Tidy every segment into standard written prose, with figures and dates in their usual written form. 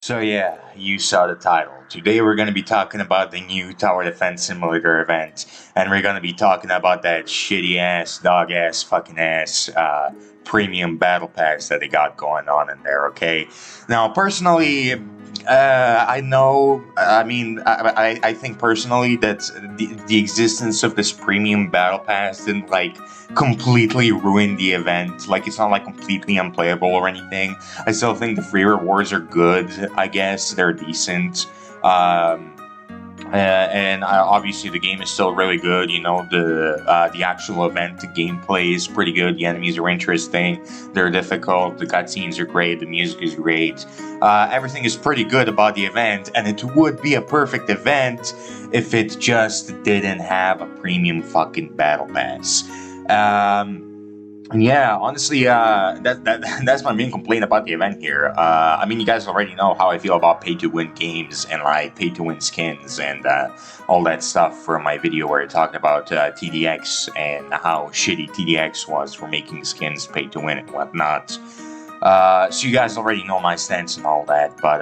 So yeah, you saw the title. Today we're going to be talking about the new Tower Defense Simulator event, and we're going to be talking about that shitty ass, dog ass, fucking ass premium battle pass that they got going on in there. Okay, now personally, I know. I think personally that the existence of this premium battle pass didn't completely ruin the event. Like it's not like completely unplayable or anything. I still think the free rewards are good. I guess they're decent. Um, and obviously the game is still really good. You know, the actual event, the gameplay is pretty good. The enemies are interesting. They're difficult. The cutscenes are great. The music is great. Everything is pretty good about the event, and it would be a perfect event if it just didn't have a premium fucking battle pass. Um, yeah, honestly, that's my main complaint about the event here. I mean, you guys already know how I feel about pay-to-win games and like pay-to-win skins and all that stuff from my video where I talked about TDX and how shitty TDX was for making skins pay-to-win and whatnot. So you guys already know my stance and all that, but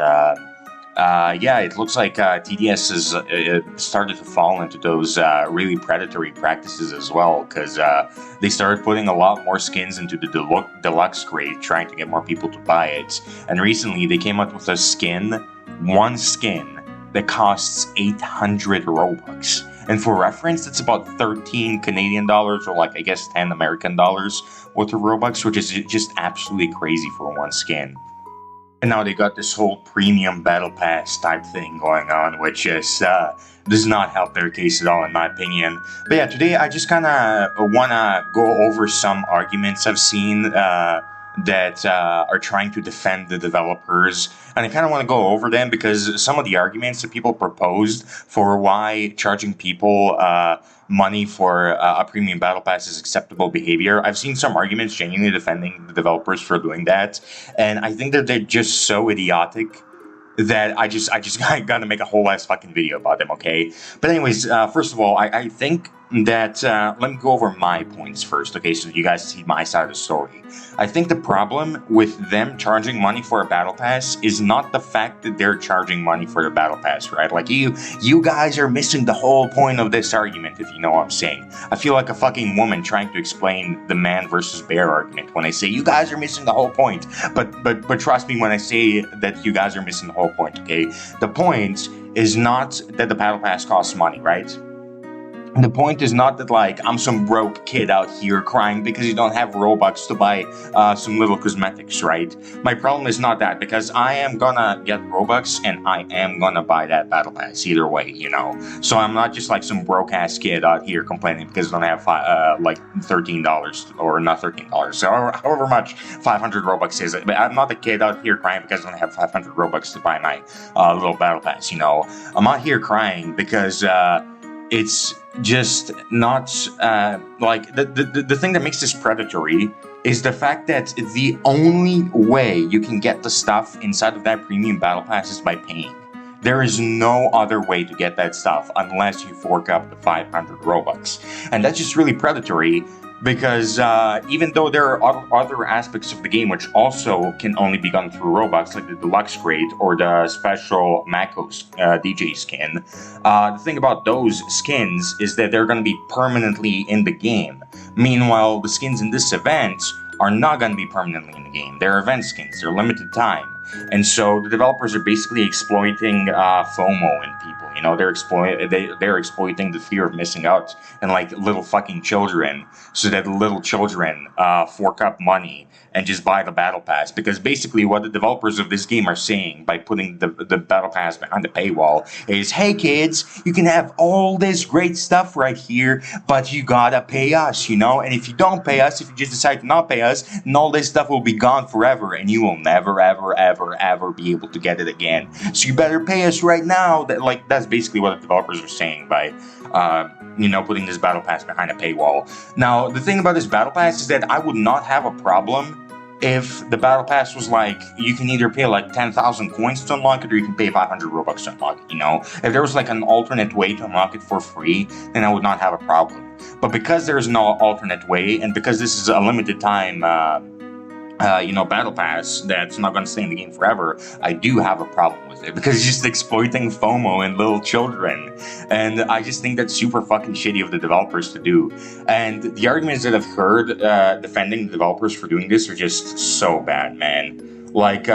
yeah, it looks like TDS has started to fall into those really predatory practices as well, because they started putting a lot more skins into the deluxe grade, trying to get more people to buy it. And recently, they came out with a skin, one skin, that costs 800 Robux. And for reference, that's about 13 Canadian dollars, or like I guess 10 American dollars worth of Robux, which is just absolutely crazy for one skin. And now they got this whole premium battle pass type thing going on, which just does not help their case at all, in my opinion. But yeah, today I just kind of want to go over some arguments I've seen that are trying to defend the developers. And I kind of want to go over them because some of the arguments that people proposed for why charging people money for a premium battle pass is acceptable behavior. I've seen some arguments genuinely defending the developers for doing that, and I think that they're just so idiotic that I just gotta make a whole ass fucking video about them, okay? But anyways, first of all, I think that let me go over my points first, okay? So you guys see my side of the story. I think the problem with them charging money for a battle pass is not the fact that they're charging money for the battle pass, right? Like you guys are missing the whole point of this argument, if you know what I'm saying. I feel like a fucking woman trying to explain the man versus bear argument when I say you guys are missing the whole point. But trust me when I say that you guys are missing the whole point, okay? The point is not that the battle pass costs money, right? The point is not that, like, I'm some broke kid out here crying because you don't have Robux to buy some little cosmetics, right? My problem is not that, because I am gonna get Robux and I am gonna buy that battle pass either way, you know? So I'm not just like some broke-ass kid out here complaining because I don't have, like, $13, or not $13, so however much 500 Robux is. But I'm not the kid out here crying because I don't have 500 Robux to buy my little battle pass, you know? I'm out here crying because, it's just not like the thing that makes this predatory is the fact that the only way you can get the stuff inside of that premium battle pass is by paying. There is no other way to get that stuff unless you fork up the 500 Robux. And that's just really predatory because even though there are other aspects of the game which also can only be done through Robux, like the deluxe grade or the special Mako DJ skin, the thing about those skins is that they're going to be permanently in the game. Meanwhile, the skins in this event are not going to be permanently in the game. They're event skins. They're limited time. And so the developers are basically exploiting FOMO in people. You know, they're exploiting the fear of missing out and like little fucking children, so that little children fork up money and just buy the battle pass. Because basically, what the developers of this game are saying by putting the battle pass behind the paywall is, "Hey kids, you can have all this great stuff right here, but you gotta pay us, you know. And if you don't pay us, if you just decide to not pay us, then all this stuff will be gone forever, and you will never, ever be able to get it again. So you better pay us right now." That's basically what the developers are saying by, you know, putting this battle pass behind a paywall. Now, the thing about this battle pass is that I would not have a problem if the battle pass was like, you can either pay like 10,000 coins to unlock it, or you can pay 500 Robux to unlock it, you know? If there was like an alternate way to unlock it for free, then I would not have a problem. But because there's no alternate way, and because this is a limited time battle pass that's not going to stay in the game forever, I do have a problem with it because it's just exploiting FOMO and little children, and I just think that's super fucking shitty of the developers to do. And the arguments that I've heard defending the developers for doing this are just so bad, man. Like,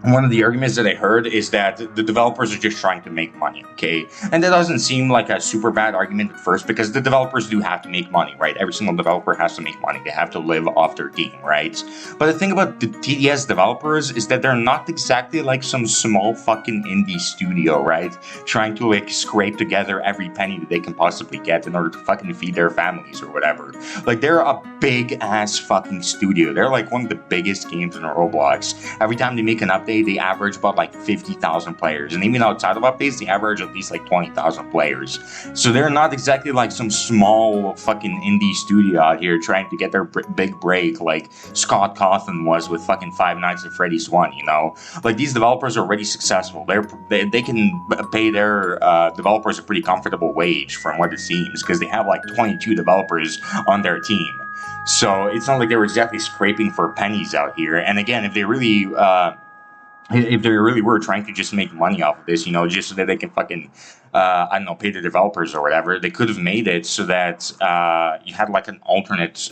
one of the arguments that I heard is that the developers are just trying to make money, okay? And that doesn't seem like a super bad argument at first because the developers do have to make money, right? Every single developer has to make money. They have to live off their game, right? But the thing about the TDS developers is that they're not exactly like some small fucking indie studio, right? Trying to like scrape together every penny that they can possibly get in order to fucking feed their families or whatever. Like, they're a big ass fucking studio. They're like one of the biggest games in Roblox. Every time they make an update, they average about like 50,000 players, and even outside of updates, they average at least like 20,000 players. So they're not exactly like some small fucking indie studio out here trying to get their big break like Scott Cawthon was with fucking Five Nights at Freddy's 1, you know? Like, these developers are already successful. They can pay their developers a pretty comfortable wage from what it seems, because they have like 22 developers on their team. So it's not like they were exactly scraping for pennies out here. And again, if they really were trying to just make money off of this, you know, just so that they can fucking, I don't know, pay the developers or whatever, they could have made it so that you had like an alternate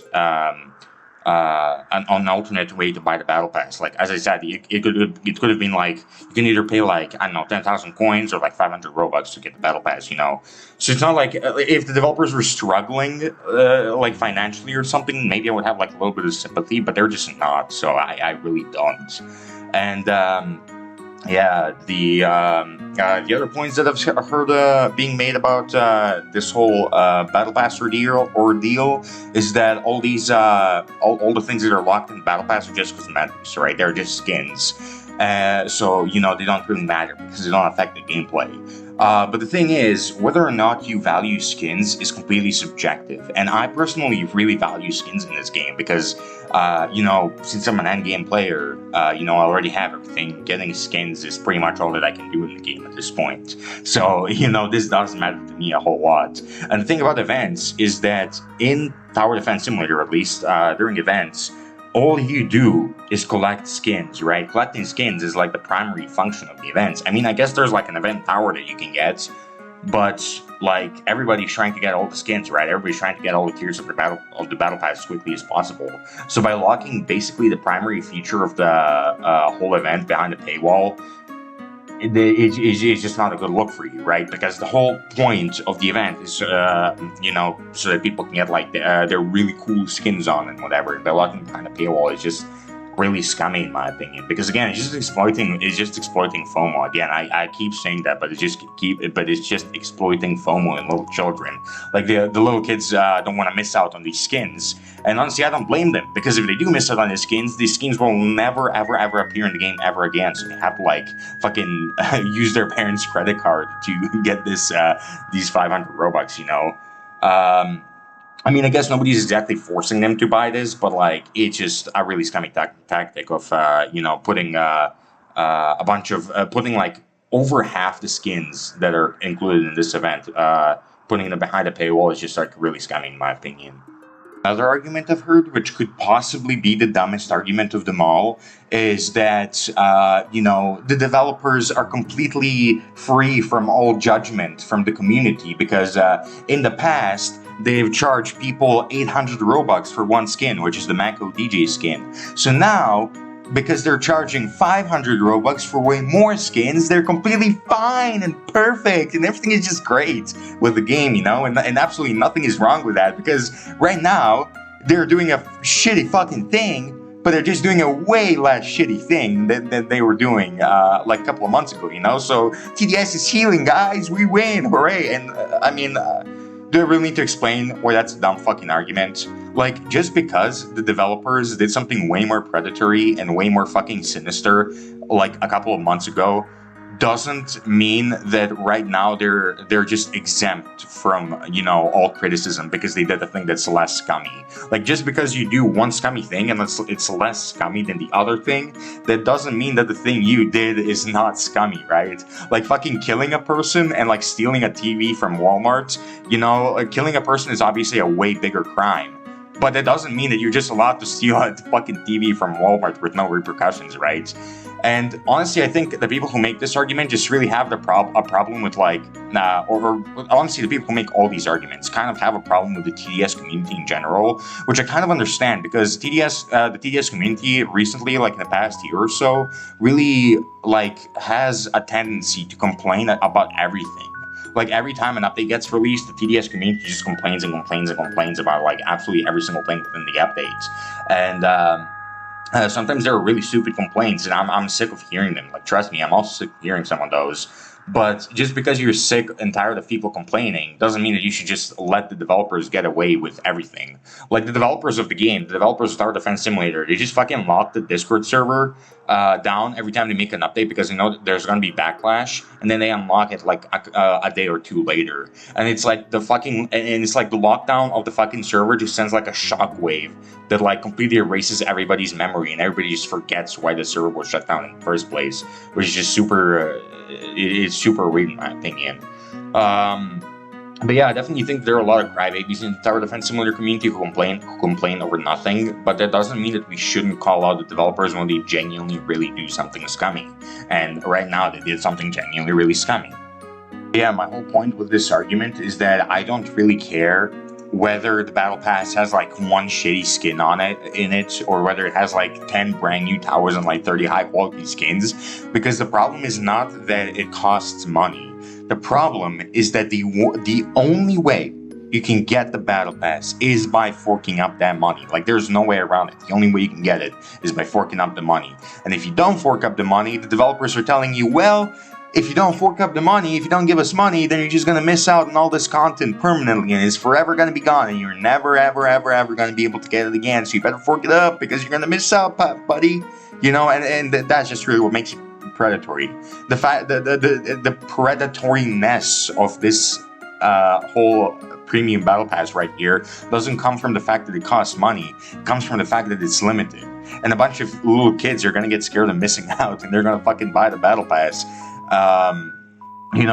way to buy the battle pass. Like, as I said, it could have been like, you can either pay like, I don't know, 10,000 coins or like 500 Robux to get the battle pass, you know? So it's not like, if the developers were struggling, like financially or something, maybe I would have like a little bit of sympathy, but they're just not, so I really don't. And the other points that I've heard being made about this whole battle pass ordeal is that all these all the things that are locked in the battle pass are just cosmetics, right? They're just skins. So, you know, they don't really matter because they don't affect the gameplay. But the thing is, whether or not you value skins is completely subjective. And I personally really value skins in this game because, you know, since I'm an endgame player, you know, I already have everything. Getting skins is pretty much all that I can do in the game at this point. So, you know, this doesn't matter to me a whole lot. And the thing about events is that in Tower Defense Simulator, at least, during events, all you do is collect skins, right? Collecting skins is like the primary function of the events. I mean, I guess there's like an event tower that you can get, but like everybody's trying to get all the skins, right? Everybody's trying to get all the tiers of the battle pass as quickly as possible. So by locking basically the primary feature of the whole event behind the paywall, it's just not a good look for you, right? Because the whole point of the event is, you know, so that people can get like their really cool skins on and whatever. And by locking behind the paywall, it's just really scummy in my opinion. Because again, it's just exploiting FOMO. Again, I keep saying that, but it's just exploiting FOMO in little children. Like the little kids don't want to miss out on these skins. And honestly, I don't blame them, because if they do miss out on these skins will never ever ever appear in the game ever again. So they have to like fucking use their parents' credit card to get these 500 Robux, you know. I mean, I guess nobody's exactly forcing them to buy this, but like, it's just a really scummy tactic of, you know, putting putting like over half the skins that are included in this event, putting them behind a paywall is just like really scummy in my opinion. Another argument I've heard, which could possibly be the dumbest argument of them all, is that, you know, the developers are completely free from all judgment from the community because in the past, they've charged people 800 Robux for one skin, which is the Mako DJ skin. So now, because they're charging 500 Robux for way more skins, they're completely fine and perfect, and everything is just great with the game, you know, and absolutely nothing is wrong with that, because right now, they're doing a shitty fucking thing, but they're just doing a way less shitty thing than they were doing like a couple of months ago, you know? So TDS is healing, guys, we win, hooray! And I mean, do I really need to explain why that's a dumb fucking argument? Like, just because the developers did something way more predatory and way more fucking sinister, like a couple of months ago, doesn't mean that right now they're just exempt from, you know, all criticism because they did a thing that's less scummy. Like, just because you do one scummy thing and it's less scummy than the other thing, that doesn't mean that the thing you did is not scummy, right? Like, fucking killing a person and like stealing a TV from Walmart, you know, killing a person is obviously a way bigger crime. But that doesn't mean that you're just allowed to steal a fucking TV from Walmart with no repercussions, right? And honestly, I think the people who make this argument just really have a problem with like, or honestly, the people who make all these arguments kind of have a problem with the TDS community in general, which I kind of understand because the TDS community recently, like in the past year or so, really like has a tendency to complain about everything. Like every time an update gets released, the TDS community just complains and complains and complains about like absolutely every single thing within the updates. And sometimes there are really stupid complaints, and I'm sick of hearing them. Like, trust me, I'm also sick of hearing some of those. But just because you're sick and tired of people complaining doesn't mean that you should just let the developers get away with everything. Like the developers of the game, the developers of Tower Defense Simulator, they just fucking lock the Discord server down every time they make an update because they know that there's going to be backlash, and then they unlock it like a day or two later. And it's like the lockdown of the fucking server just sends like a shockwave that like completely erases everybody's memory, and everybody just forgets why the server was shut down in the first place, which is just super. It's super weird in my opinion. But yeah, I definitely think there are a lot of crybabies in the Tower Defense Simulator community who complain over nothing, but that doesn't mean that we shouldn't call out the developers when they genuinely really do something scummy. And right now they did something genuinely really scummy. Yeah, my whole point with this argument is that I don't really care whether the battle pass has like one shitty skin in it, or whether it has like 10 brand new towers and like 30 high quality skins, because the problem is not that it costs money. The problem is that the only way you can get the battle pass is by forking up that money. Like, there's no way around it. The only way you can get it is by forking up the money. And if you don't fork up the money, the developers are telling you, well, if you don't fork up the money, if you don't give us money, then you're just going to miss out on all this content permanently, and it's forever going to be gone, and you're never, ever, ever, ever going to be able to get it again, so you better fork it up, because you're going to miss out, buddy. You know, and that's just really what makes it predatory. The predatoriness of this whole premium battle pass right here doesn't come from the fact that it costs money. It comes from the fact that it's limited, and a bunch of little kids are going to get scared of missing out, and they're going to fucking buy the battle pass.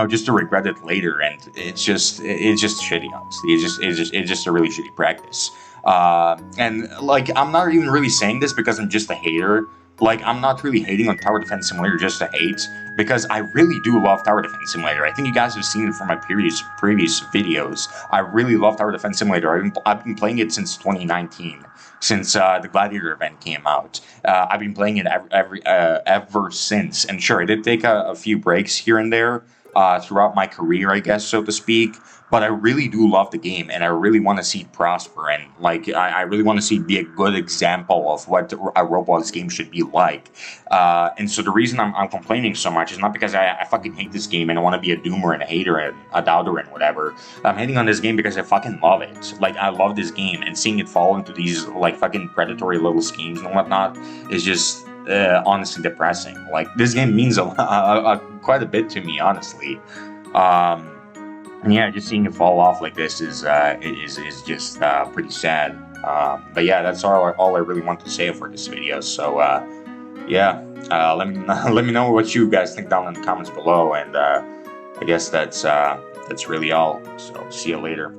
Just to regret it later, and it's just shitty. Honestly, it's just a really shitty practice. And like, I'm not even really saying this because I'm just a hater. Like, I'm not really hating on Tower Defense Simulator just to hate, because I really do love Tower Defense Simulator. I think you guys have seen it from my previous videos. I really love Tower Defense Simulator. I've been playing it since 2019. Since the Gladiator event came out. I've been playing it ever since. And sure, I did take a few breaks here and there throughout my career, I guess, so to speak. But I really do love the game, and I really want to see it prosper. And like, I really want to see it be a good example of what a Roblox game should be like. And so the reason I'm complaining so much is not because I fucking hate this game and I want to be a doomer and a hater and a doubter and whatever. I'm hating on this game because I fucking love it. Like, I love this game, and seeing it fall into these like fucking predatory little schemes and whatnot is just honestly depressing. Like, this game means quite a bit to me, honestly. And yeah, just seeing it fall off like this is just pretty sad. But yeah, that's all I really want to say for this video. So yeah, let me know what you guys think down in the comments below, and I guess that's really all. So see you later.